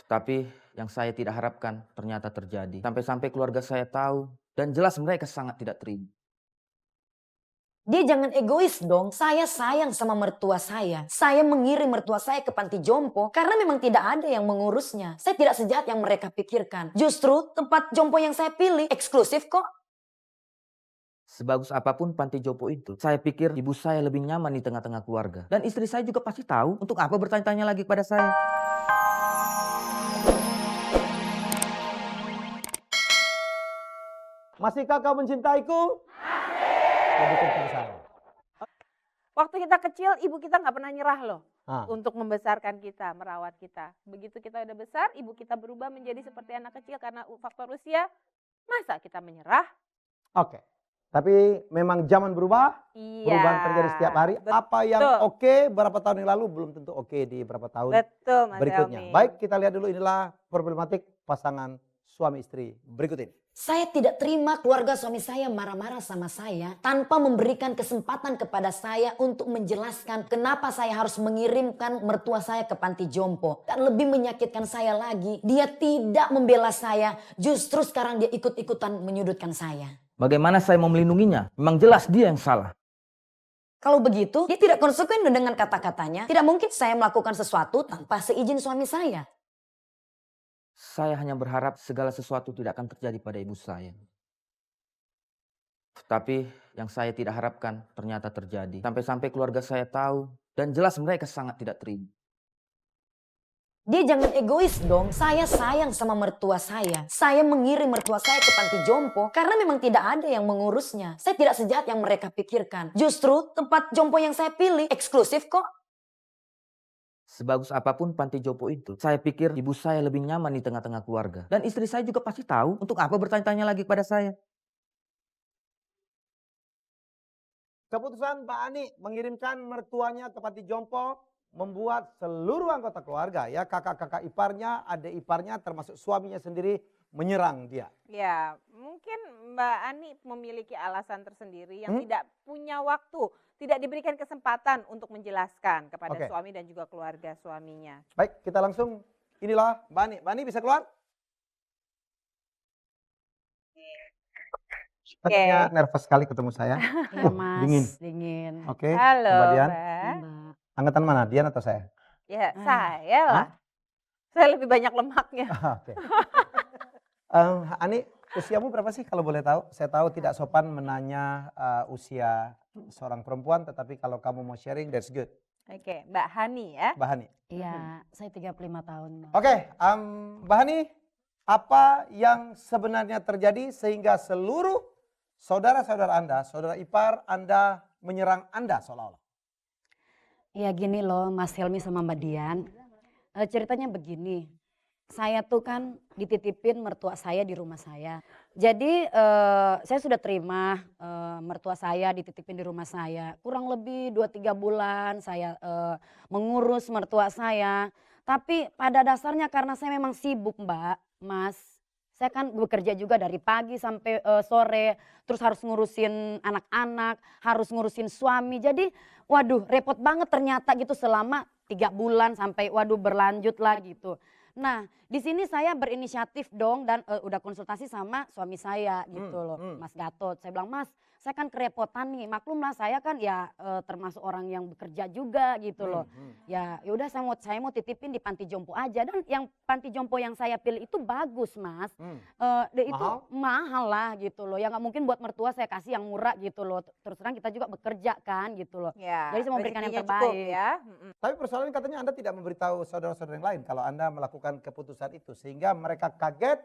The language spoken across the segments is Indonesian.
Tapi yang saya tidak harapkan ternyata terjadi. Sampai-sampai keluarga saya tahu dan jelas mereka sangat tidak terima. Dia jangan egois dong. Saya sayang sama mertua saya. Saya mengirim mertua saya ke panti jompo karena memang tidak ada yang mengurusnya. Saya tidak sejahat yang mereka pikirkan. Justru tempat jompo yang saya pilih eksklusif kok. Sebagus apapun panti jompo itu, saya pikir ibu saya lebih nyaman di tengah-tengah keluarga. Dan istri saya juga pasti tahu untuk apa bertanya-tanya lagi kepada saya. Masihkah kau mencintaiku? Lebih kencang saya. Waktu kita kecil, ibu kita nggak pernah nyerah loh. Ah. Untuk membesarkan kita, merawat kita. Begitu kita udah besar, ibu kita berubah menjadi seperti anak kecil karena faktor usia. Masa kita menyerah? Oke. Tapi memang zaman berubah, Iya. perubahan terjadi setiap hari. Apa yang Betul. oke berapa tahun yang lalu belum tentu oke di berapa tahun Betul, Mas berikutnya. Helmi. Baik, kita lihat dulu inilah problematik pasangan suami istri berikut ini. Saya tidak terima keluarga suami saya marah-marah sama saya tanpa memberikan kesempatan kepada saya untuk menjelaskan kenapa saya harus mengirimkan mertua saya ke panti jompo. Dan lebih menyakitkan saya lagi, dia tidak membela saya, justru sekarang dia ikut-ikutan menyudutkan saya. Bagaimana saya mau melindunginya? Memang jelas dia yang salah. Kalau begitu, dia tidak konsekuen dengan kata-katanya. Tidak mungkin saya melakukan sesuatu tanpa seizin suami saya. Saya hanya berharap segala sesuatu tidak akan terjadi pada ibu saya. Tapi yang saya tidak harapkan ternyata terjadi. Sampai-sampai keluarga saya tahu dan jelas mereka sangat tidak terima. Dia jangan egois dong. Saya sayang sama mertua saya. Saya mengirim mertua saya ke panti jompo karena memang tidak ada yang mengurusnya. Saya tidak sejahat yang mereka pikirkan. Justru tempat jompo yang saya pilih eksklusif kok. Sebagus apapun panti jompo itu, saya pikir ibu saya lebih nyaman di tengah-tengah keluarga. Dan istri saya juga pasti tahu untuk apa bertanya-tanya lagi kepada saya. Keputusan Pak Ani mengirimkan mertuanya ke panti jompo membuat seluruh anggota keluarga ya, kakak-kakak iparnya, adik iparnya termasuk suaminya sendiri menyerang dia. Ya, mungkin Mbak Ani memiliki alasan tersendiri yang tidak punya waktu, tidak diberikan kesempatan untuk menjelaskan kepada Oke. suami dan juga keluarga suaminya. Baik, kita langsung inilah Mbak Ani. Mbak Ani bisa keluar? Sepertinya nervous sekali ketemu saya. Iya Mas, Dingin. dingin. Oke, Halo Mbak Dian. Mbak. Mbak. Angkatan mana? Dian atau saya? Ya, Ah. saya lah. Saya lebih banyak lemaknya. Oke. Ani, usiamu berapa sih kalau boleh tahu? Saya tahu tidak sopan menanya usia seorang perempuan, tetapi kalau kamu mau sharing, that's good. Oke, Mbak Hani ya. Mbak Hani. Iya, saya 35 tahun Mbak. Oke, Mbak Hani, apa yang sebenarnya terjadi sehingga seluruh saudara-saudara Anda, saudara ipar Anda menyerang Anda seolah-olah? Iya gini loh Mas Helmi sama Mbak Dian. Ceritanya begini, saya tuh kan dititipin mertua saya di rumah saya. Jadi saya sudah terima mertua saya dititipin di rumah saya. Kurang lebih 2-3 bulan saya mengurus mertua saya. Tapi pada dasarnya karena saya memang sibuk Mbak, Mas. Saya kan bekerja juga dari pagi sampai sore, terus harus ngurusin anak-anak, harus ngurusin suami. Jadi waduh repot banget ternyata gitu selama 3 bulan sampai waduh berlanjut lah gitu. Nah di sini saya berinisiatif dong dan udah konsultasi sama suami saya gitu loh Mas Gatot. Saya bilang Mas saya kan kerepotan nih, maklum lah saya kan ya termasuk orang yang bekerja juga gitu loh. Ya udah saya mau titipin di panti jompo aja dan yang panti jompo yang saya pilih itu bagus Mas. Itu mahal lah gitu loh. Ya nggak mungkin buat mertua saya kasih yang murah gitu loh. Terus terang kita juga bekerja kan gitu loh. Ya, Jadi saya mau berikan yang rezekinya cukup terbaik. ya. Tapi persoalannya katanya Anda tidak memberitahu saudara-saudara yang lain kalau Anda melakukan keputusan itu. Sehingga mereka kaget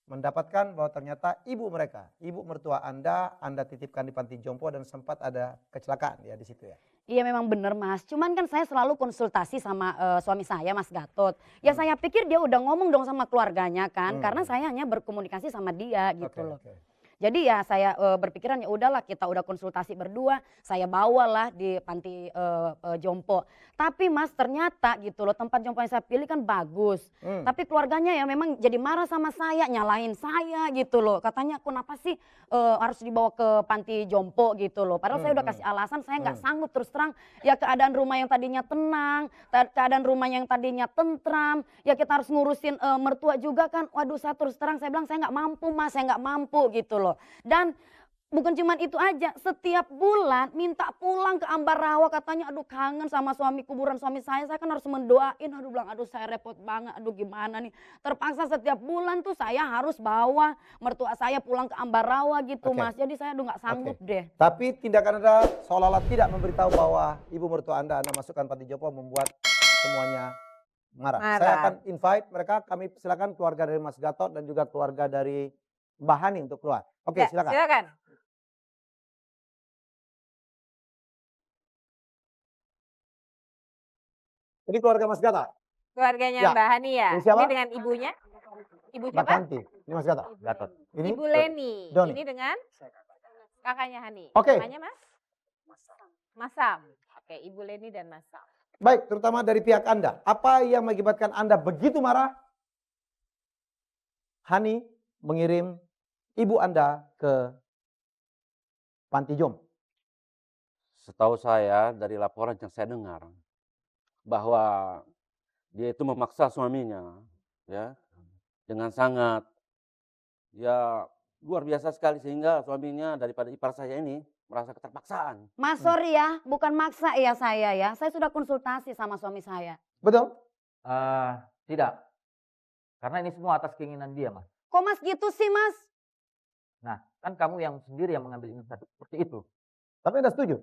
mendapatkan bahwa ternyata ibu mereka, ibu mertua Anda titipkan di panti jompo dan sempat ada kecelakaan ya di situ ya. Iya memang bener Mas, cuman kan saya selalu konsultasi sama suami saya Mas Gatot. Ya saya pikir dia udah ngomong dong sama keluarganya kan, karena saya hanya berkomunikasi sama dia gitu Oke, loh. oke. Jadi ya saya berpikiran ya udahlah kita udah konsultasi berdua, saya bawalah di panti jompo. Tapi Mas ternyata gitu loh tempat jompo yang saya pilih kan bagus. Tapi keluarganya ya memang jadi marah sama saya, nyalahin saya gitu loh. Katanya kenapa sih harus dibawa ke panti jompo gitu loh. Padahal saya udah kasih alasan saya nggak sanggup terus terang. Ya keadaan rumah yang tadinya tenang, keadaan rumah yang tadinya tentram, ya kita harus ngurusin mertua juga kan. Waduh saya terus terang saya bilang saya nggak mampu Mas, saya nggak mampu gitu loh. Dan bukan cuma itu aja, setiap bulan minta pulang ke Ambarawa katanya aduh kangen sama suami kuburan suami saya kan harus mendoain, aduh bilang aduh saya repot banget, aduh gimana nih. Terpaksa setiap bulan tuh saya harus bawa mertua saya pulang ke Ambarawa gitu Oke. Mas, jadi saya aduh nggak sanggup Oke. deh. Tapi tindakan Anda seolah-olah tidak memberitahu bahwa ibu mertua Anda masukkan panti jompo membuat semuanya marah. Saya Marah. akan invite mereka, kami silakan keluarga dari Mas Gatot dan juga keluarga dari Mbak Hani untuk keluar. Oke, Ya, silakan. silakan. Ini keluarga Mas Gatot, Keluarganya Ya. Mbak Hani ya. Ini siapa? Ini dengan ibunya. Ibu Mbak siapa? Kanti. Ini Mas Gatot. Gatot. Ini Ibu Leni. Doni. Ini dengan kakaknya Hani. Oke. Namanya Mas? Masam. Oke, Ibu Leni dan Masam. Baik, terutama dari pihak Anda. Apa yang mengakibatkan Anda begitu marah? Hani mengirim ibu Anda ke panti jompo. Setahu saya dari laporan yang saya dengar bahwa dia itu memaksa suaminya ya dengan sangat ya luar biasa sekali sehingga suaminya daripada ipar saya ini merasa keterpaksaan. Mas sorry ya, bukan maksa ya saya ya, saya sudah konsultasi sama suami saya. Betul? Tidak. Karena ini semua atas keinginan dia, Mas. Kok Mas gitu sih Mas? Nah, kan kamu yang sendiri yang mengambil inisiatif seperti itu. Tapi Anda setuju?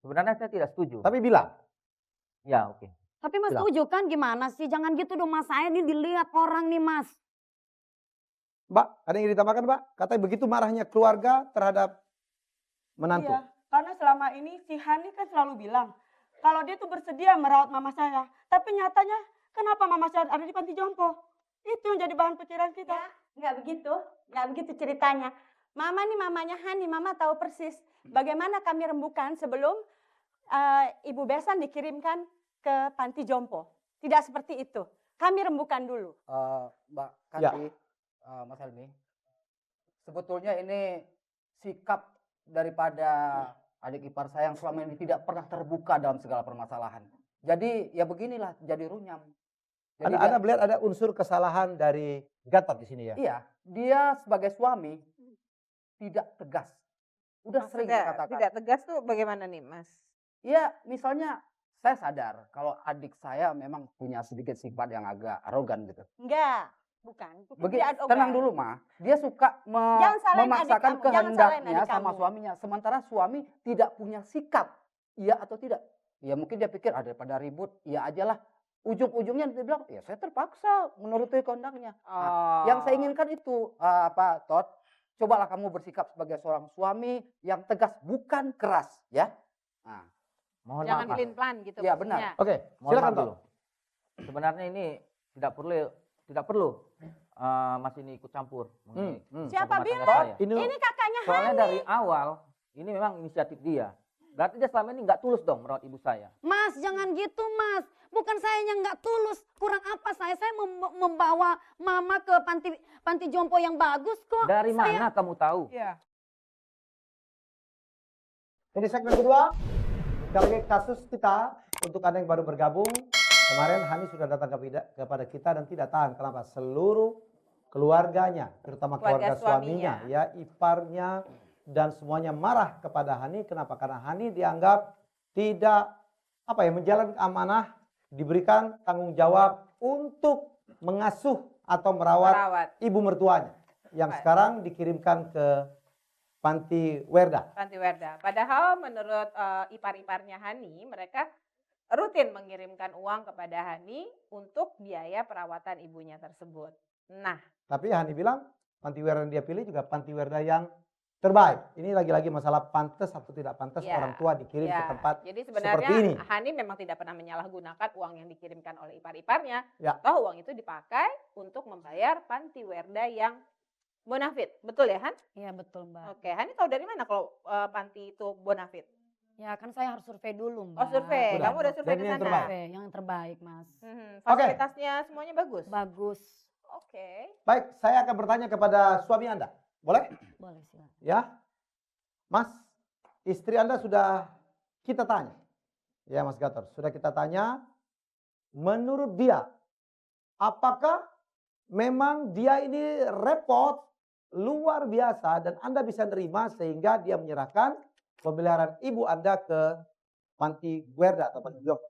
Sebenarnya saya tidak setuju. Tapi bilang. Ya, oke. Tapi Mas Bilang. setuju kan gimana sih? Jangan gitu dong Mas, saya ini dilihat orang nih Mas. Mbak, ada yang ditambahkan Mbak? Katanya begitu marahnya keluarga terhadap menantu. Iya, karena selama ini si Hani kan selalu bilang kalau dia tuh bersedia merawat mama saya. Tapi nyatanya kenapa mama saya ada di panti jompo? Itu yang jadi bahan pikiran kita. Nggak begitu ceritanya. Mama nih mamanya Hani, mama tahu persis bagaimana kami rembukan sebelum Ibu Besan dikirimkan ke panti jompo. Tidak seperti itu. Kami rembukan dulu. Mbak Ya. Kanti, Mas Helmi, sebetulnya ini sikap daripada adik ipar saya yang selama ini tidak pernah terbuka dalam segala permasalahan. Jadi ya beginilah, jadi runyam. Jadi Anda melihat ada unsur kesalahan dari Gatot di sini ya? iya, dia sebagai suami tidak tegas. Udah sering Maksudnya dikatakan. tidak tegas tuh bagaimana nih, Mas? Iya, misalnya saya sadar kalau adik saya memang punya sedikit sifat yang agak arogan gitu. Enggak, bukan. Begitu, Tidak tenang ogan. dulu Ma. Dia suka Jangan salahin adik memaksakan kamu, jangan salahin kehendaknya adik sama kamu. suaminya. Sementara suami tidak punya sikap. Iya atau tidak? Ya mungkin dia pikir daripada ribut, iya ajalah. Ujung-ujungnya dia bilang, ya saya terpaksa menuruti kehendaknya. Nah, yang saya inginkan itu, Tot, cobalah kamu bersikap sebagai seorang suami yang tegas, bukan keras. Ya. Nah, Mohon Jangan maaf, Mas. pelin-pelan gitu Iya, maksudnya. benar. Oke, Mohon silakan maaf Tot. dulu. Sebenarnya ini tidak perlu Mas ini ikut campur mengenai urusan Siapa rumah tangga bilang? saya. Ini kakaknya Soalnya Hani. dari awal ini memang inisiatif dia. Berarti dia selama ini nggak tulus dong merawat ibu saya. Mas jangan gitu Mas, bukan saya yang nggak tulus. Kurang apa saya membawa mama ke panti jompo yang bagus kok. Dari Saya- mana kamu tahu? Iya. Ini segmen kedua. Sekali lagi kasus kita untuk Anda yang baru bergabung. Kemarin Hani sudah datang kepada kita dan tidak tahan. Kenapa? Seluruh keluarganya, terutama keluarga Keluarga suaminya, suaminya. ya iparnya dan semuanya marah kepada Hani. Kenapa? Karena Hani dianggap tidak menjalankan amanah, diberikan tanggung jawab untuk mengasuh atau merawat Merawat ibu mertuanya yang Baik. sekarang dikirimkan ke Panti Werda. Panti Werda. Padahal menurut ipar-iparnya Hani, mereka rutin mengirimkan uang kepada Hani untuk biaya perawatan ibunya tersebut. Nah, Tapi Hani bilang Panti Werda yang dia pilih juga Panti Werda yang terbaik. Ini lagi-lagi masalah pantas atau tidak pantas Ya, orang tua dikirim ke ya, tempat jadi seperti sebenarnya ini. Hani memang tidak pernah menyalahgunakan uang yang dikirimkan oleh ipar-iparnya. Ya. Toh uang itu dipakai untuk membayar Panti Werda yang Bonafit, betul ya Han? Iya betul Mbak. Oke, Hani tahu dari mana kalau panti itu Bonafit? Ya kan saya harus survei dulu Mbak. Oh survei, Sudah. kamu udah survei Dan ke yang sana? terbaik. Survei yang terbaik Mas. Fasilitasnya semuanya bagus? Bagus. Oke. Baik, saya akan bertanya kepada suami Anda. Boleh? Boleh silakan. Ya. Mas, istri Anda sudah kita tanya. Ya Mas Gator, sudah kita tanya. Menurut dia, apakah memang dia ini repot luar biasa dan Anda bisa nerima sehingga dia menyerahkan pemeliharaan ibu Anda ke panti Guerda atau panti jompo.